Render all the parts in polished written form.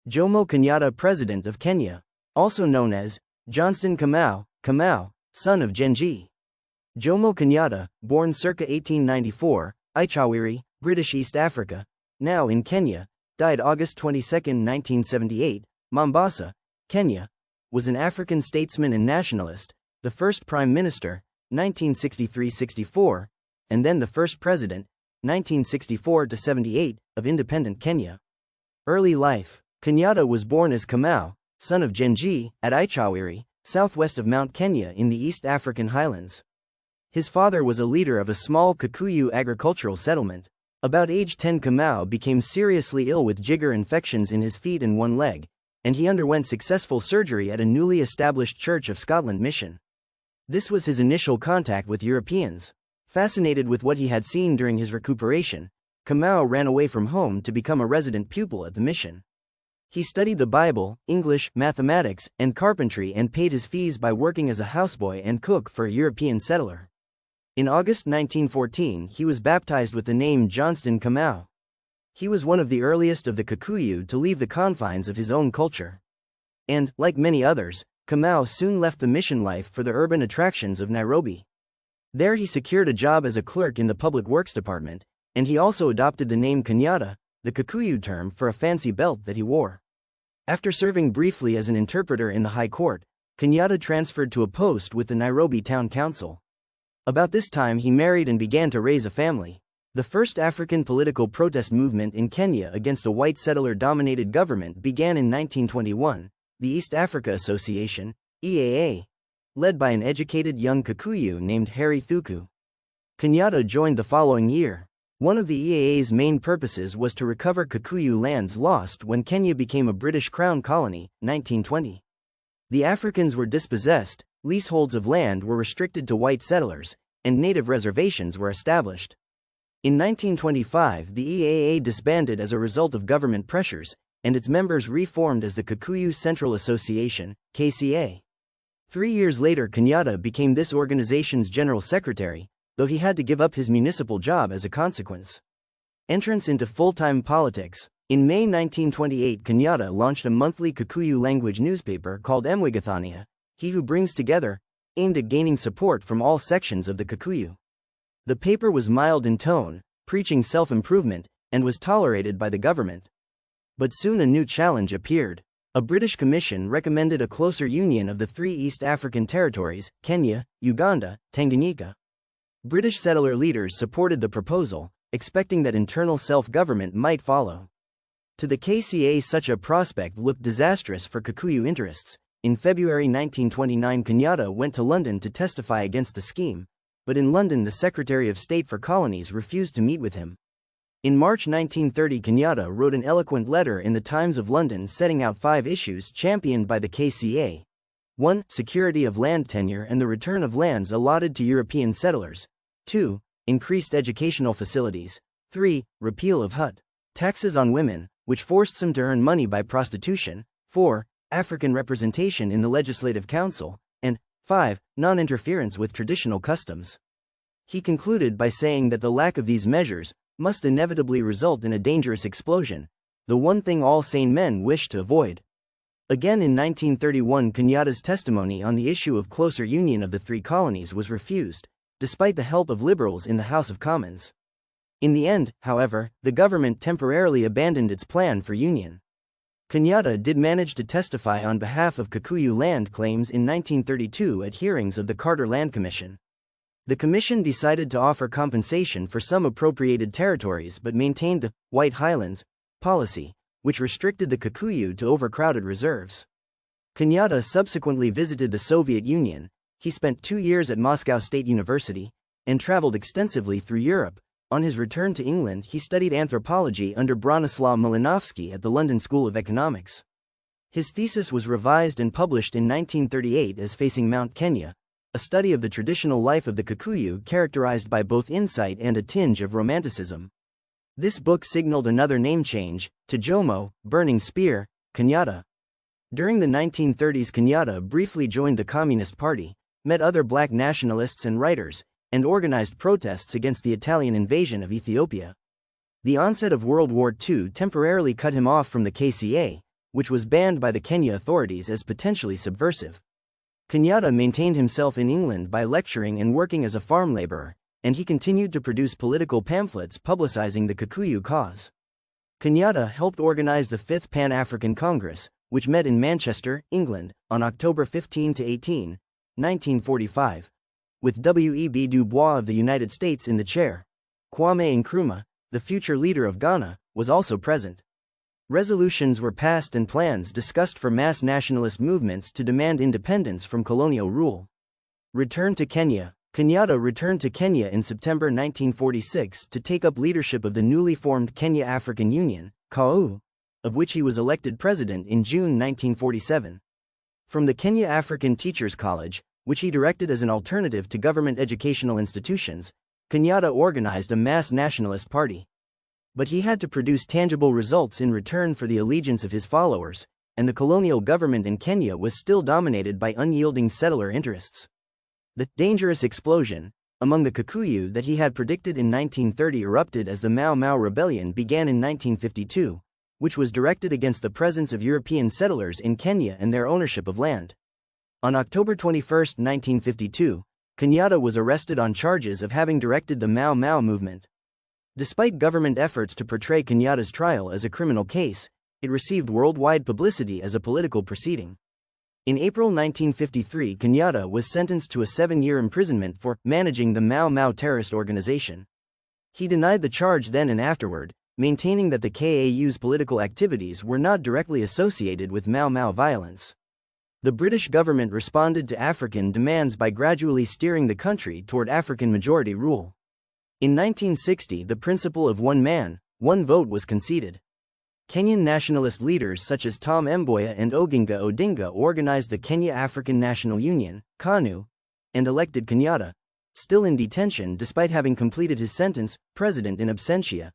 Jomo Kenyatta, President of Kenya, also known as Johnston Kamau, son of Genji. Jomo Kenyatta, born circa 1894, Ichawiri, British East Africa, now in Kenya, died August 22, 1978, Mombasa, Kenya, was an African statesman and nationalist, the first Prime Minister, 1963-64, and then the first President, 1964-78, of independent Kenya. Early life. Kenyatta was born as Kamau, son of Genji, at Ichawiri, southwest of Mount Kenya in the East African highlands. His father was a leader of a small Kikuyu agricultural settlement. About age 10, Kamau became seriously ill with jigger infections in his feet and one leg, and he underwent successful surgery at a newly established Church of Scotland mission. This was his initial contact with Europeans. Fascinated with what he had seen during his recuperation, Kamau ran away from home to become a resident pupil at the mission. He studied the Bible, English, mathematics, and carpentry and paid his fees by working as a houseboy and cook for a European settler. In August 1914, he was baptized with the name Johnston Kamau. He was one of the earliest of the Kikuyu to leave the confines of his own culture. And, like many others, Kamau soon left the mission life for the urban attractions of Nairobi. There he secured a job as a clerk in the Public Works Department, and he also adopted the name Kenyatta, the Kikuyu term for a fancy belt that he wore. After serving briefly as an interpreter in the High Court, Kenyatta transferred to a post with the Nairobi Town Council. About this time he married and began to raise a family. The first African political protest movement in Kenya against a white settler-dominated government began in 1921, the East Africa Association, EAA, led by an educated young Kikuyu named Harry Thuku. Kenyatta joined the following year. One of the EAA's main purposes was to recover Kikuyu lands lost when Kenya became a British Crown colony, 1920. The Africans were dispossessed, leaseholds of land were restricted to white settlers, and native reservations were established. In 1925, the EAA disbanded as a result of government pressures, and its members reformed as the Kikuyu Central Association, KCA. 3 years later, Kenyatta became this organization's general secretary, though he had to give up his municipal job as a consequence. Entrance into full-time politics. In May 1928, Kenyatta launched a monthly Kikuyu language newspaper called Mwigathania, He Who Brings Together, aimed at gaining support from all sections of the Kikuyu. The paper was mild in tone, preaching self-improvement, and was tolerated by the government. But soon a new challenge appeared. A British commission recommended a closer union of the three East African territories, Kenya, Uganda, Tanganyika. British settler leaders supported the proposal, expecting that internal self-government might follow. To the KCA, such a prospect looked disastrous for Kikuyu interests. In February 1929, Kenyatta went to London to testify against the scheme, but in London the Secretary of State for Colonies refused to meet with him. In March 1930, Kenyatta wrote an eloquent letter in the Times of London setting out 5 issues championed by the KCA. 1. Security of land tenure and the return of lands allotted to European settlers. 2. Increased educational facilities. 3. Repeal of hut taxes on women, which forced some to earn money by prostitution. 4. African representation in the Legislative Council. And 5. Non-interference with traditional customs. He concluded by saying that the lack of these measures must inevitably result in a dangerous explosion, the one thing all sane men wish to avoid. Again in 1931, Kenyatta's testimony on the issue of closer union of the three colonies was refused, despite the help of liberals in the House of Commons. In the end, however, the government temporarily abandoned its plan for union. Kenyatta did manage to testify on behalf of Kikuyu land claims in 1932 at hearings of the Carter Land Commission. The commission decided to offer compensation for some appropriated territories but maintained the White Highlands policy, which restricted the Kikuyu to overcrowded reserves. Kenyatta subsequently visited the Soviet Union. He spent 2 years at Moscow State University and traveled extensively through Europe. On his return to England, he studied anthropology under Bronislaw Malinowski at the London School of Economics. His thesis was revised and published in 1938 as Facing Mount Kenya, a study of the traditional life of the Kikuyu characterized by both insight and a tinge of romanticism. This book signaled another name change, to Jomo, Burning Spear, Kenyatta. During the 1930s, Kenyatta briefly joined the Communist Party, met other black nationalists and writers, and organized protests against the Italian invasion of Ethiopia. The onset of World War II temporarily cut him off from the KCA, which was banned by the Kenya authorities as potentially subversive. Kenyatta maintained himself in England by lecturing and working as a farm laborer, and he continued to produce political pamphlets publicizing the Kikuyu cause. Kenyatta helped organize the Fifth Pan-African Congress, which met in Manchester, England, on October 15–18, 1945, with W.E.B. Du Bois of the United States in the chair. Kwame Nkrumah, the future leader of Ghana, was also present. Resolutions were passed and plans discussed for mass nationalist movements to demand independence from colonial rule. Return to Kenya. Kenyatta returned to Kenya in September 1946 to take up leadership of the newly formed Kenya African Union, KAU, of which he was elected president in June 1947. From the Kenya African Teachers College, which he directed as an alternative to government educational institutions, Kenyatta organized a mass nationalist party. But he had to produce tangible results in return for the allegiance of his followers, and the colonial government in Kenya was still dominated by unyielding settler interests. The dangerous explosion among the Kikuyu that he had predicted in 1930 erupted as the Mau Mau Rebellion began in 1952, which was directed against the presence of European settlers in Kenya and their ownership of land. On October 21, 1952, Kenyatta was arrested on charges of having directed the Mau Mau movement. Despite government efforts to portray Kenyatta's trial as a criminal case, it received worldwide publicity as a political proceeding. In April 1953, Kenyatta was sentenced to a 7-year imprisonment for managing the Mau Mau terrorist organization. He denied the charge then and afterward, maintaining that the KAU's political activities were not directly associated with Mau Mau violence. The British government responded to African demands by gradually steering the country toward African majority rule. In 1960, the principle of one man, one vote was conceded. Kenyan nationalist leaders such as Tom Mboya and Oginga Odinga organized the Kenya African National Union, KANU, and elected Kenyatta, still in detention despite having completed his sentence, president in absentia.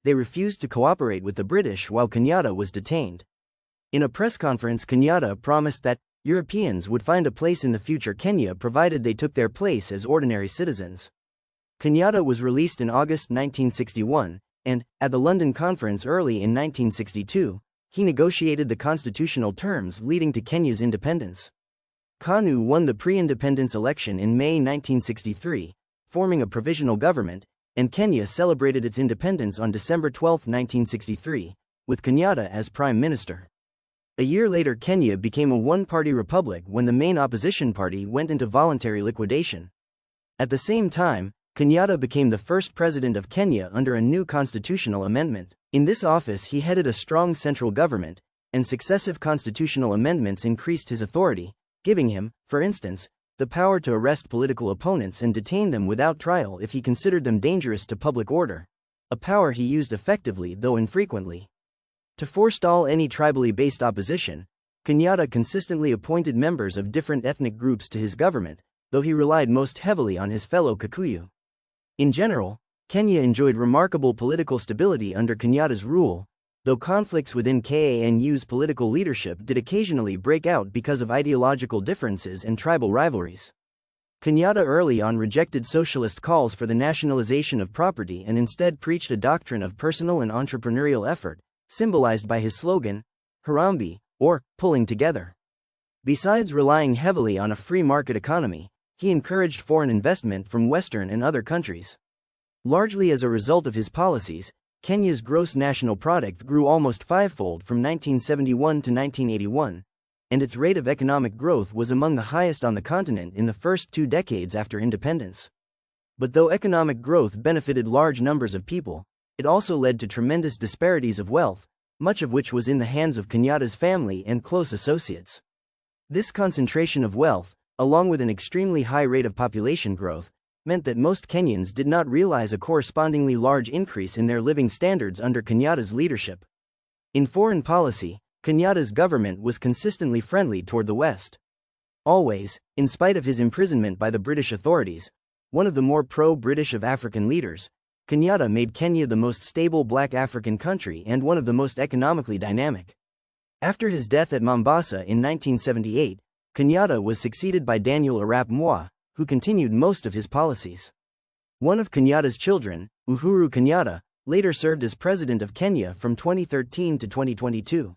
They refused to cooperate with the British while Kenyatta was detained. In a press conference, Kenyatta promised that Europeans would find a place in the future Kenya provided they took their place as ordinary citizens. Kenyatta was released in August 1961, and, at the London Conference early in 1962, he negotiated the constitutional terms leading to Kenya's independence. KANU won the pre-independence election in May 1963, forming a provisional government, and Kenya celebrated its independence on December 12, 1963, with Kenyatta as prime minister. A year later, Kenya became a one-party republic when the main opposition party went into voluntary liquidation. At the same time, Kenyatta became the first president of Kenya under a new constitutional amendment. In this office, he headed a strong central government, and successive constitutional amendments increased his authority, giving him, for instance, the power to arrest political opponents and detain them without trial if he considered them dangerous to public order, a power he used effectively though infrequently. To forestall any tribally based opposition, Kenyatta consistently appointed members of different ethnic groups to his government, though he relied most heavily on his fellow Kikuyu. In general, Kenya enjoyed remarkable political stability under Kenyatta's rule, though conflicts within KANU's political leadership did occasionally break out because of ideological differences and tribal rivalries. Kenyatta early on rejected socialist calls for the nationalization of property and instead preached a doctrine of personal and entrepreneurial effort, symbolized by his slogan, Harambee, or pulling together. Besides relying heavily on a free market economy, he encouraged foreign investment from Western and other countries. Largely as a result of his policies, Kenya's gross national product grew almost fivefold from 1971 to 1981, and its rate of economic growth was among the highest on the continent in the first 2 decades after independence. But though economic growth benefited large numbers of people, it also led to tremendous disparities of wealth, much of which was in the hands of Kenyatta's family and close associates. This concentration of wealth, along with an extremely high rate of population growth, meant that most Kenyans did not realize a correspondingly large increase in their living standards under Kenyatta's leadership. In foreign policy, Kenyatta's government was consistently friendly toward the West. Always, in spite of his imprisonment by the British authorities, one of the more pro-British of African leaders, Kenyatta made Kenya the most stable black African country and one of the most economically dynamic. After his death at Mombasa in 1978, Kenyatta was succeeded by Daniel Arap Moi, who continued most of his policies. One of Kenyatta's children, Uhuru Kenyatta, later served as president of Kenya from 2013 to 2022.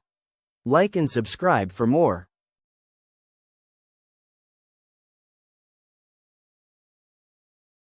Like and subscribe for more.